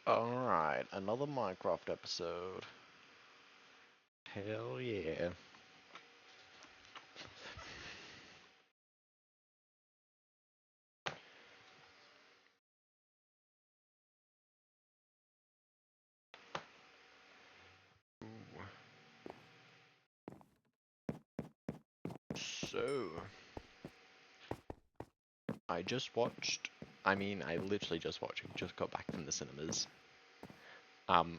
Alright, another Minecraft episode. Hell yeah. So, I literally just watched, just got back from the cinemas. Um,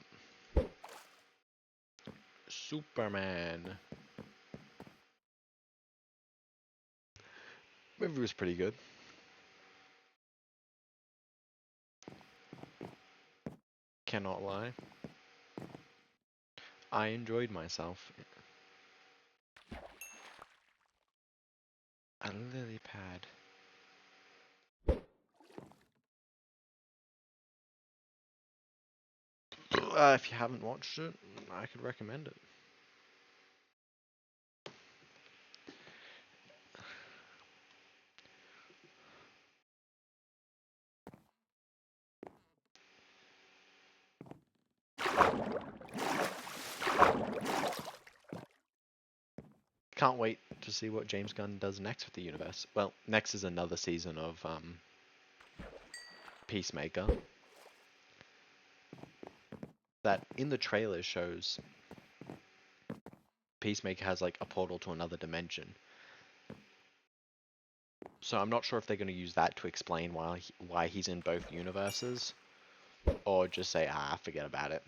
Superman. Movie was pretty good. Cannot lie. I enjoyed myself. A lily pad. If you haven't watched it, I could recommend it. Can't wait to see what James Gunn does next with the universe. Well, next is another season of Peacemaker. That in the trailer shows Peacemaker has like a portal to another dimension. So I'm not sure if they're going to use that to explain why he's in both universes, or just say, forget about it.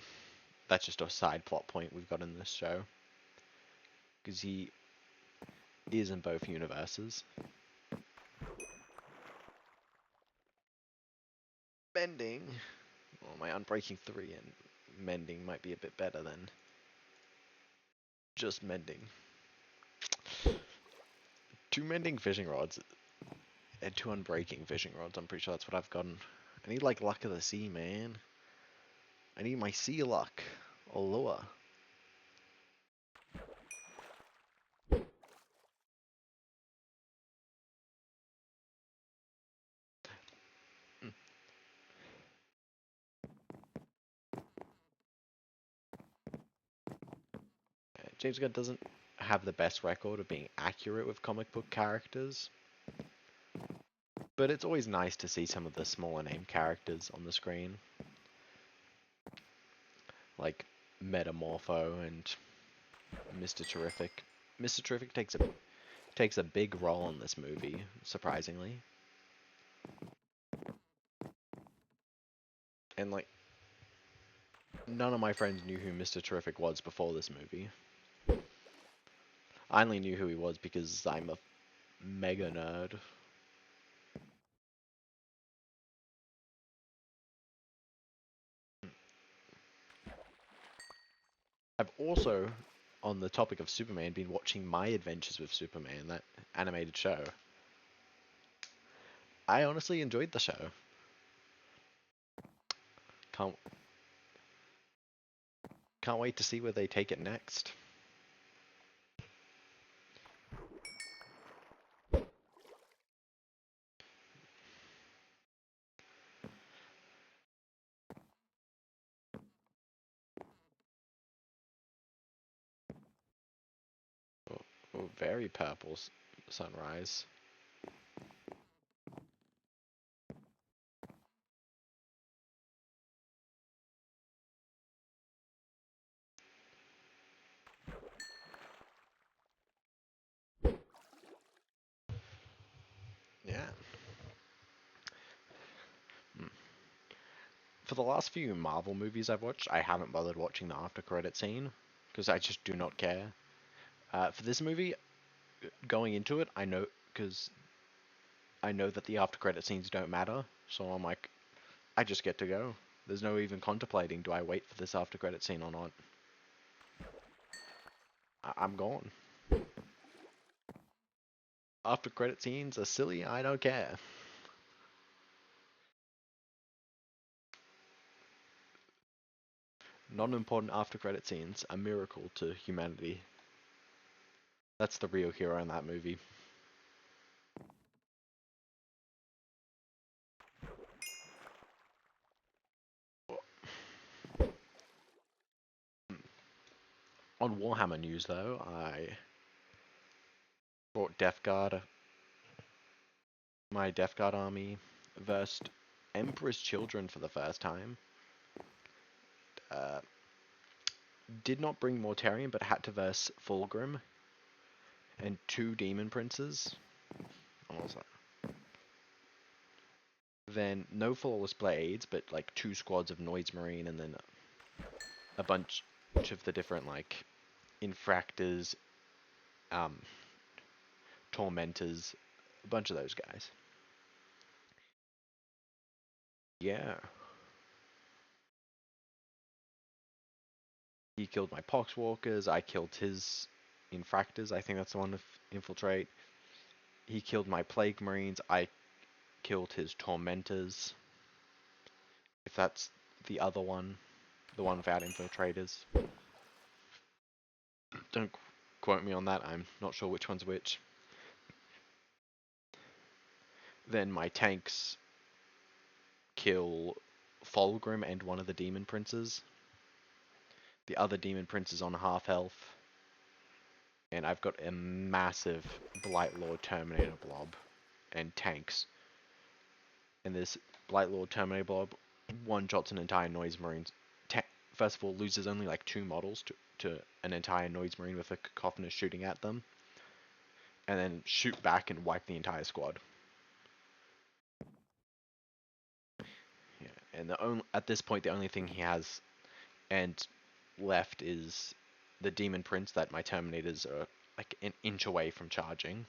That's just a side plot point we've got in this show. Because he is in both universes. Mending. Well, my Unbreaking 3 and mending might be a bit better than just mending. 2 mending fishing rods and 2 unbreaking fishing rods. I'm pretty sure that's what I've gotten. I need like luck of the sea, man. I need my sea luck or lure. James Gunn doesn't have the best record of being accurate with comic book characters, but it's always nice to see some of the smaller name characters on the screen, like Metamorpho and Mr. Terrific. Mr. Terrific takes a big role in this movie, surprisingly. And like none of my friends knew who Mr. Terrific was before this movie. I only knew who he was because I'm a mega nerd. I've also, on the topic of Superman, been watching My Adventures with Superman, that animated show. I honestly enjoyed the show. Can't can't wait to see where they take it next. Oh, oh, very purple sunrise. Yeah. Hmm. For the last few Marvel movies I've watched, I haven't bothered watching the after credit scene because I just do not care. For this movie, going into it, I know that the after credit scenes don't matter, so I'm like, I just get to go. There's no even contemplating, do I wait for this after credit scene or not? I'm gone. After credit scenes are silly, I don't care. Non-important after credit scenes, a miracle to humanity. That's the real hero in that movie. On Warhammer news, though, I brought Death Guard, my Death Guard army, versed Emperor's Children for the first time. Uh, did not bring Mortarion, but had to verse Fulgrim and 2 Demon Princes. Then no Flawless Blades, but like 2 squads of Noise Marine, and then a bunch of the different like Infractors, um, Tormentors, a bunch of those guys. Yeah. He killed my Poxwalkers, I killed his Infractors, I think that's the one with Infiltrate. He killed my Plague Marines, I killed his Tormentors. If that's the other one, the one without Infiltrators. Don't quote me on that, I'm not sure which one's which. Then my tanks kill Fulgrim and one of the Demon Princes. The other Demon Prince is on half health. And I've got a massive Blightlord Terminator blob and tanks. And this Blightlord Terminator blob one-shots an entire Noise Marine. First of all, loses only like 2 models to an entire Noise Marine with a Cacophonous shooting at them. And then shoot back and wipe the entire squad. Yeah, and at this point, the only thing he has and left is the Demon Prince that my Terminators are like an inch away from charging.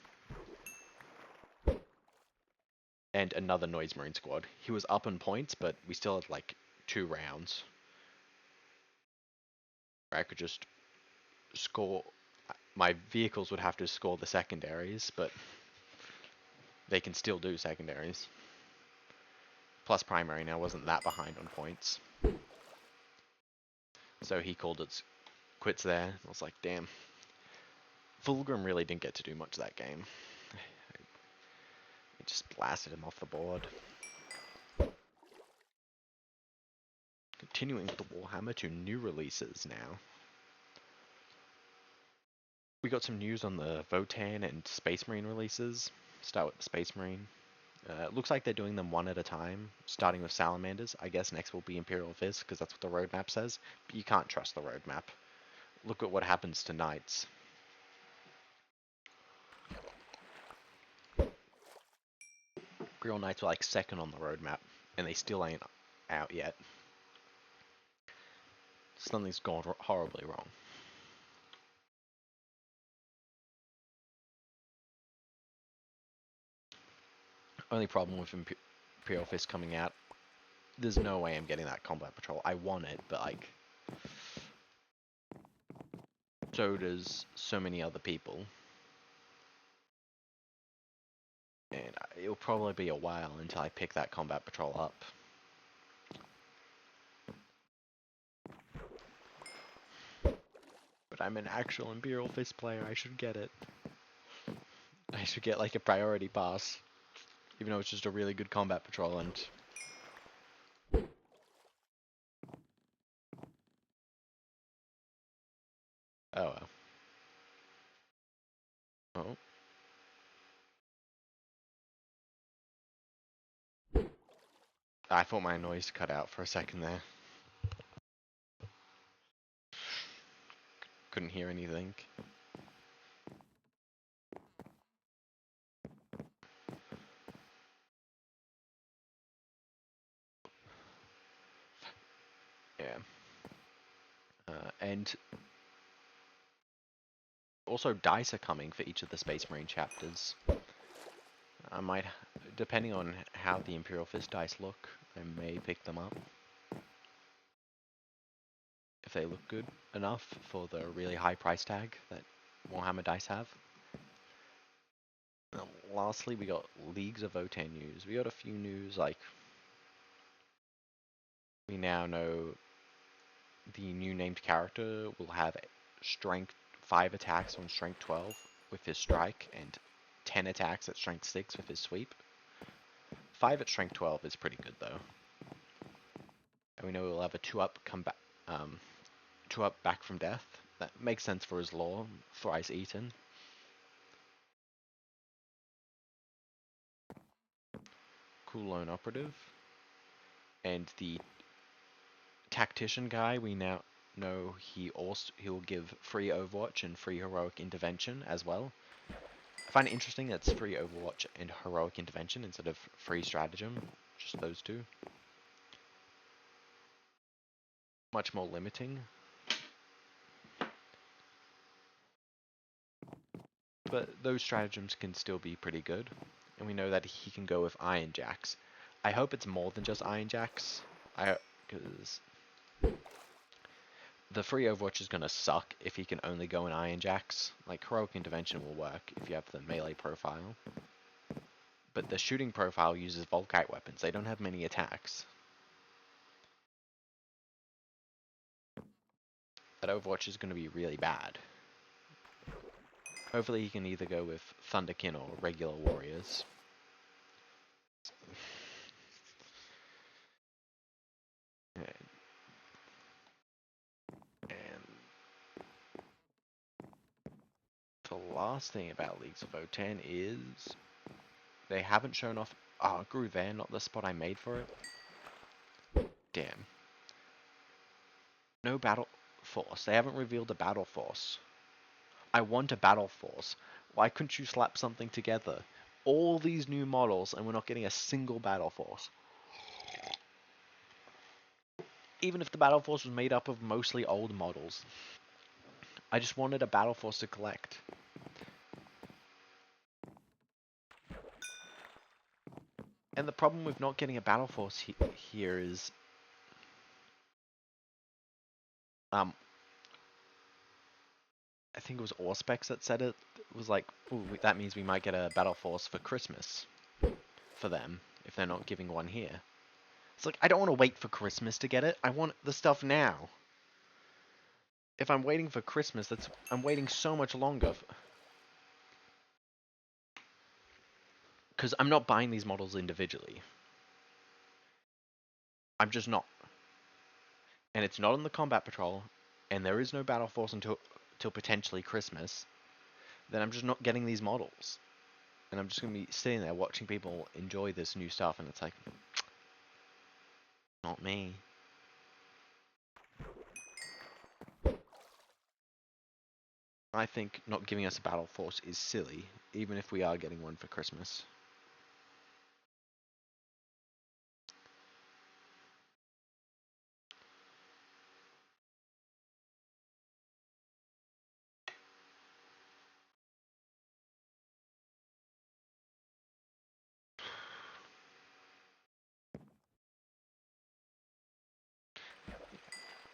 And another Noise Marine squad. He was up in points, but we still had like 2 rounds. I could just score. My vehicles would have to score the secondaries, but they can still do secondaries. Plus primary now wasn't that behind on points. So he called it quits there. I was like, damn. Fulgrim really didn't get to do much that game. It just blasted him off the board. Continuing with the Warhammer to new releases now. We got some news on the Votann and Space Marine releases. Start with the Space Marine. It looks like they're doing them one at a time, starting with Salamanders. I guess next will be Imperial Fist, because that's what the roadmap says. But you can't trust the roadmap. Look at what happens to Knights. Imperial Knights were like 2nd on the roadmap, and they still ain't out yet. Something's gone horribly wrong. Only problem with Imperial Fist coming out, there's no way I'm getting that Combat Patrol. I want it, but like, so does so many other people. And it'll probably be a while until I pick that Combat Patrol up. But I'm an actual Imperial Fist player, I should get it. I should get like a priority pass. Even though it's just a really good Combat Patrol and... Oh well. Oh. I thought my noise cut out for a second there. Couldn't hear anything. Yeah. And also dice are coming for each of the Space Marine chapters. I might, depending on how the Imperial Fist dice look, I may pick them up. If they look good enough for the really high price tag that Warhammer dice have. Lastly, we got Leagues of Votann news. We got a few news, like, we now know the new named character will have strength 5 attacks on strength 12 with his strike, and 10 attacks at strength 6 with his sweep. 5 at strength 12 is pretty good though. And we know we'll have a 2-up comeback, 2-up back from death That makes sense for his lore. Thrice eaten. Cool lone operative. And the tactician guy, we now know he'll give free Overwatch and free heroic intervention as well. I find it interesting that it's free Overwatch and heroic intervention instead of free stratagem. Just those two. Much more limiting. But those stratagems can still be pretty good. And we know that he can go with Iron Jacks. I hope it's more than just Iron Jacks. Because the free Overwatch is going to suck if he can only go in Iron Jacks. Like, heroic intervention will work if you have the melee profile. But the shooting profile uses Volkite weapons. They don't have many attacks. That Overwatch is going to be really bad. Hopefully he can either go with Thunderkin or regular warriors. And the last thing about Leagues of O10 is they haven't shown off. Oh, it grew there, not the spot I made for it. Damn. No battle force. They haven't revealed a battle force. I want a battle force. Why couldn't you slap something together? All these new models and we're not getting a single battle force. Even if the battle force was made up of mostly old models. I just wanted a battle force to collect. And the problem with not getting a battle force here is I think it was Auspex that said it. It was like, ooh, that means we might get a battle force for Christmas for them if they're not giving one here. It's like, I don't want to wait for Christmas to get it. I want the stuff now. If I'm waiting for Christmas, I'm waiting so much longer. Because I'm not buying these models individually. I'm just not. And it's not on the Combat Patrol, and there is no Battle Force until potentially Christmas, then I'm just not getting these models. And I'm just going to be sitting there watching people enjoy this new stuff, and it's like, not me. I think not giving us a Battle Force is silly, even if we are getting one for Christmas.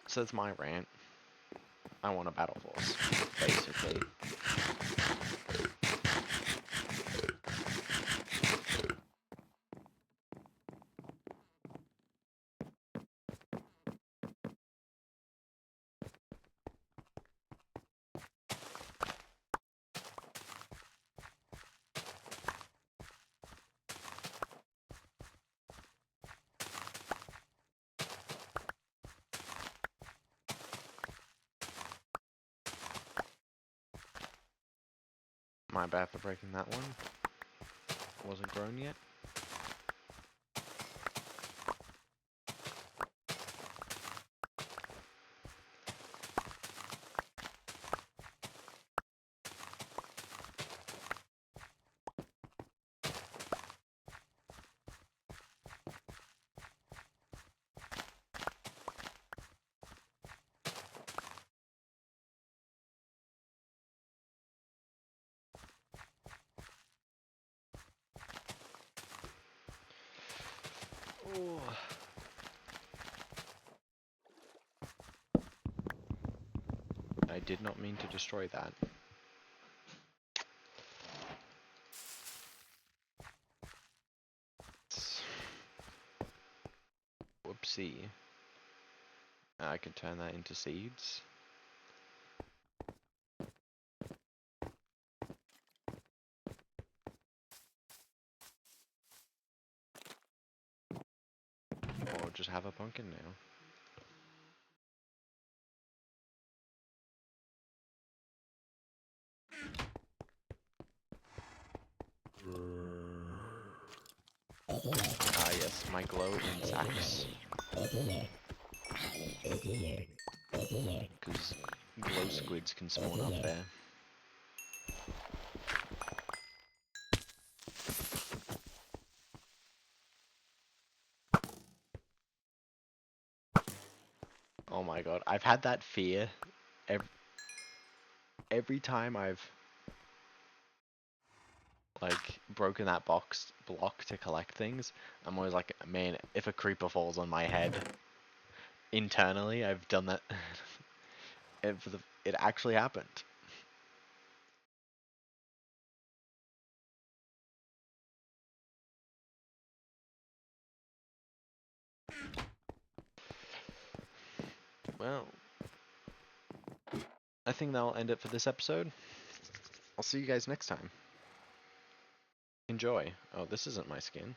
So that's my rant. I want a Battle Force, basically. My bad for breaking that one. Wasn't grown yet. Oh. I did not mean to destroy that. Whoopsie. I can turn that into seeds. Or just have a pumpkin now. Yes, my glow in sacks. Because glow squids can spawn up there. Oh my god, I've had that fear every time I've like broken that box block to collect things. I'm always like, man, if a creeper falls on my head. Internally, I've done that. It actually happened. Well, I think that'll end it for this episode. I'll see you guys next time. Enjoy. Oh, this isn't my skin.